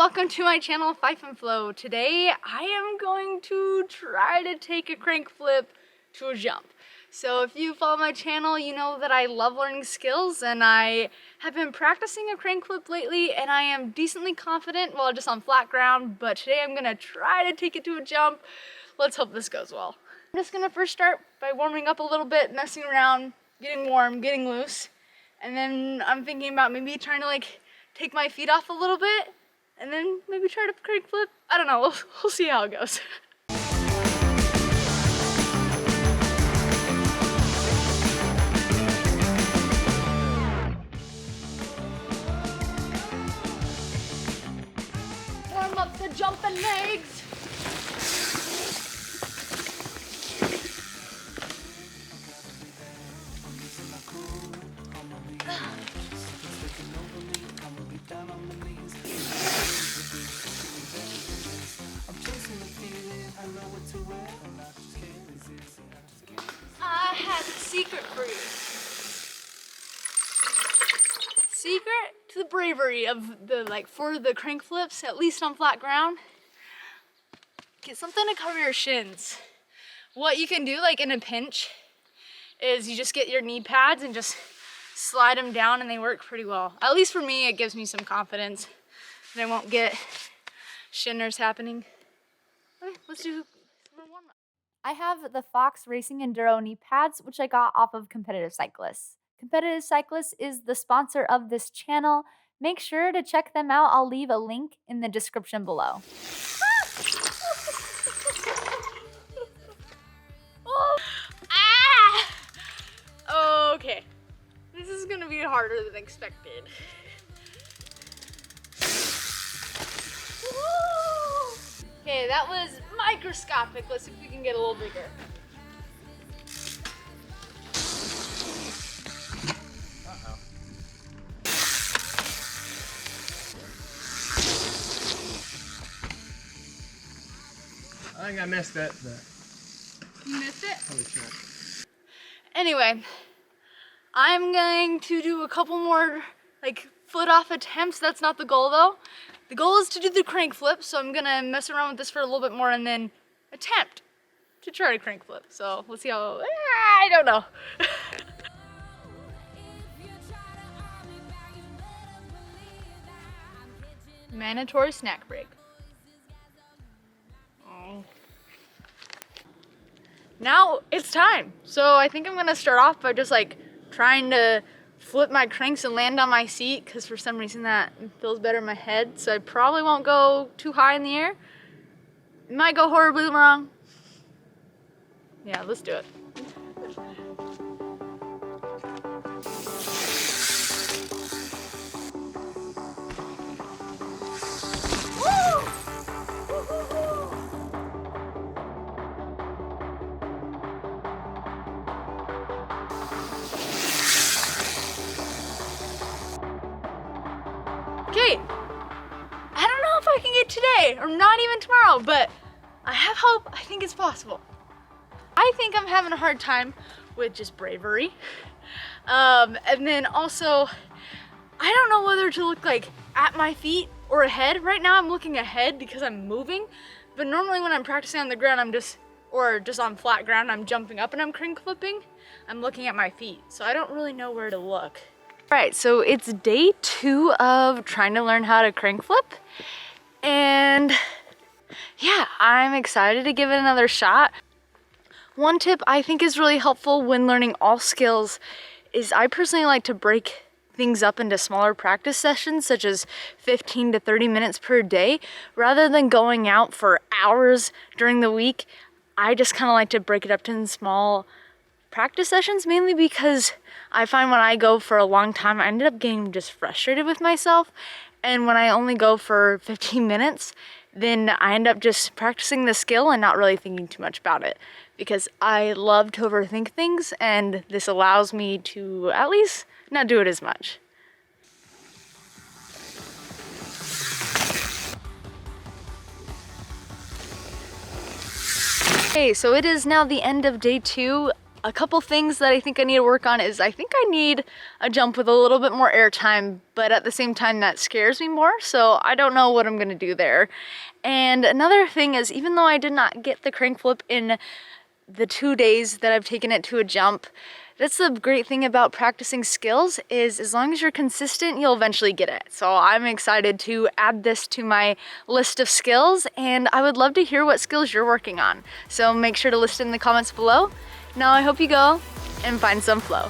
welcome to my channel, Fife and Flow. Today, I am going to try to take a crank flip to a jump. So if you follow my channel, you know that I love learning skills, and I have been practicing a crank flip lately, and I am decently confident, well, just on flat ground, but today I'm gonna try to take it to a jump. Let's hope this goes well. I'm just gonna first start by warming up a little bit, messing around, getting warm, getting loose, and then I'm thinking about maybe trying to take my feet off a little bit, and then maybe try to crank flip. I don't know, we'll see how it goes. Warm up the jumping legs. I have a secret for you. Secret to the bravery of for the crank flips, at least on flat ground. Get something to cover your shins. What you can do, in a pinch, is you just get your knee pads and just slide them down, and they work pretty well. At least for me, it gives me some confidence that I won't get shinners happening. Okay, let's do some warm up. I have the Fox Racing Enduro knee pads, which I got off of Competitive Cyclists. Competitive Cyclists is the sponsor of this channel. Make sure to check them out. I'll leave a link in the description below. Okay, this is gonna be harder than expected. Okay, that was microscopic. Let's see if we can get a little bigger. Uh-oh. I think I missed it, but... You missed it? Holy shit. Anyway, I'm going to do a couple more foot off attempts. That's not the goal though. The goal is to do the crank flip, so I'm gonna mess around with this for a little bit more and then attempt to try to crank flip. So let's see how, I don't know. Mandatory snack break. Oh. Now it's time. So I think I'm gonna start off by just trying to flip my cranks and land on my seat, because for some reason that feels better in my head. So I probably won't go too high in the air. It might go horribly wrong. Yeah, let's do it. Okay, I don't know if I can get today or not even tomorrow, but I have hope. I think it's possible. I think I'm having a hard time with just bravery. And then also, I don't know whether to look at my feet or ahead. Right now I'm looking ahead because I'm moving, but normally when I'm practicing on the ground, or just on flat ground, I'm jumping up and I'm crank flipping. I'm looking at my feet, so I don't really know where to look. Alright, so it's day 2 of trying to learn how to crank flip, and yeah, I'm excited to give it another shot. One tip I think is really helpful when learning all skills is I personally like to break things up into smaller practice sessions, such as 15 to 30 minutes per day. Rather than going out for hours during the week, I just kind of like to break it up in small practice sessions, mainly because I find when I go for a long time, I ended up getting just frustrated with myself. And when I only go for 15 minutes, then I end up just practicing the skill and not really thinking too much about it, because I love to overthink things, and this allows me to at least not do it as much. Okay, so it is now the end of day 2. A couple things that I think I need to work on is I think I need a jump with a little bit more air time, but at the same time that scares me more, so I don't know what I'm gonna do there. And another thing is, even though I did not get the crank flip in the 2 days that I've taken it to a jump, that's the great thing about practicing skills, is as long as you're consistent, you'll eventually get it. So I'm excited to add this to my list of skills, and I would love to hear what skills you're working on. So make sure to list it in the comments below. Now I hope you go and find some flow.